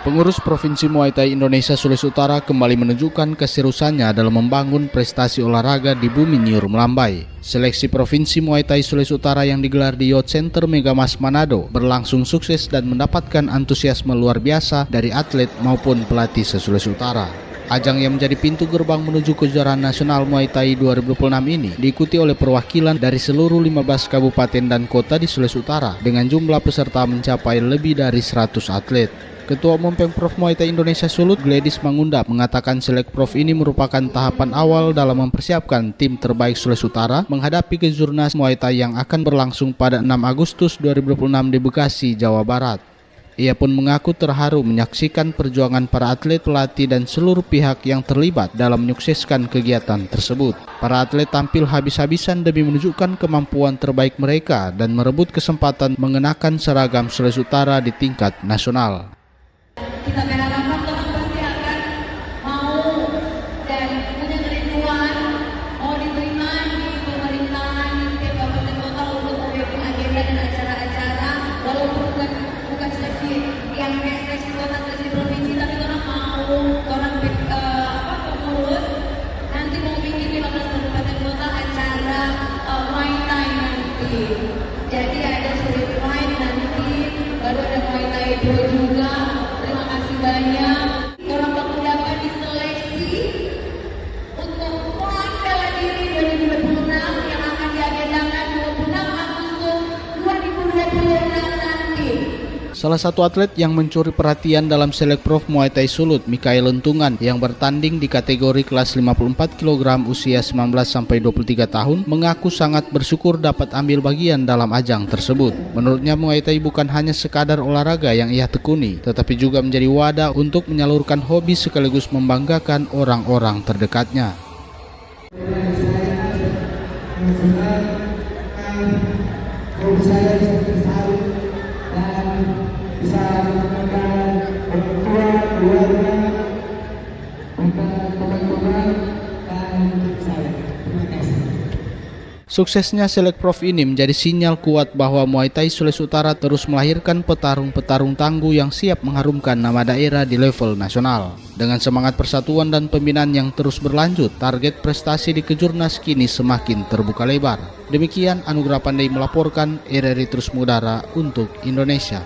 Pengurus Provinsi Muay Thai Indonesia Sulawesi Utara kembali menunjukkan keseriusannya dalam membangun prestasi olahraga di bumi Nyur Melambai. Seleksi Provinsi Muay Thai Sulawesi Utara yang digelar di Youth Center Megamas Manado berlangsung sukses dan mendapatkan antusiasme luar biasa dari atlet maupun pelatih se-Sulawesi Utara. Ajang yang menjadi pintu gerbang menuju kejuaraan nasional Muay Thai 2026 ini diikuti oleh perwakilan dari seluruh 15 kabupaten dan kota di Sulawesi Utara dengan jumlah peserta mencapai lebih dari 100 atlet. Ketua Umum Pemprov Muay Thai Indonesia Sulut, Gladys Mangunda, mengatakan Selekprov ini merupakan tahapan awal dalam mempersiapkan tim terbaik Sulawesi Utara menghadapi Kejurnas Muay Thai yang akan berlangsung pada 6 Agustus 2026 di Bekasi, Jawa Barat. Ia pun mengaku terharu menyaksikan perjuangan para atlet, pelatih, dan seluruh pihak yang terlibat dalam menyukseskan kegiatan tersebut. Para atlet tampil habis-habisan demi menunjukkan kemampuan terbaik mereka dan merebut kesempatan mengenakan seragam Sulawesi Utara di tingkat nasional. Kita berharap teman pasti akan mau dan punya kerinduan mau diterima di pemerintahan di setiap kabupaten kota untuk memimpin agenda dan acara-acara, walaupun bukan seleksi yang seleksi kota, seleksi provinsi, tapi orang mau orang pengurus nanti mau bikin 15 kabupaten kota acara Muay Thai nanti. Jadi ada street fight nanti, baru ada Muay Thai juga. Banyak orang pemuda akan diseleksi untuk PON bela diri 2026 yang akan diagendakan 26 Agustus 2026 nanti. Salah satu atlet yang mencuri perhatian dalam Selekprov Muay Thai Sulut, Mikael Lentungan, yang bertanding di kategori kelas 54 kg usia 19-23 tahun, mengaku sangat bersyukur dapat ambil bagian dalam ajang tersebut. Menurutnya Muay Thai bukan hanya sekadar olahraga yang ia tekuni, tetapi juga menjadi wadah untuk menyalurkan hobi sekaligus membanggakan orang-orang terdekatnya. Bisa mengenal orang tua, keluarga, teman-teman, dan saya. Terima kasih. Suksesnya Selekprov ini menjadi sinyal kuat bahwa Muay Thai Sulawesi Utara terus melahirkan petarung-petarung tangguh yang siap mengharumkan nama daerah di level nasional. Dengan semangat persatuan dan pembinaan yang terus berlanjut, target prestasi di Kejurnas kini semakin terbuka lebar. Demikian Anugrah Pandai melaporkan, RRI Terus Mengudara untuk Indonesia.